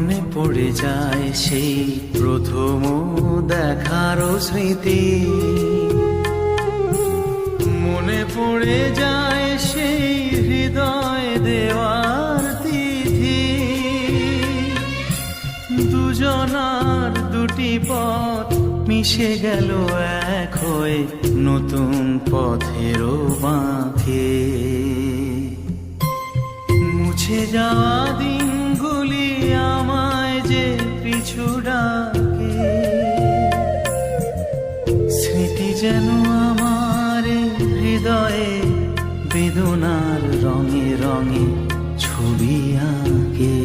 মনে পড়ে যায় সেই প্রথম দেখার স্মৃতি, মনে পড়ে যায় সেই হৃদয় দেওয়ার তিথি। দুজনার দুটি পথ মিশে গেল এক হয়ে নতুন পথেরও বাঁকে। মুছে যাওয়া দিনগুলি আমায় যে পিছু ডাকে, স্মৃতি যেন আমার হৃদয়ে বেদনার রঙে রঙে ছবি আঁকে।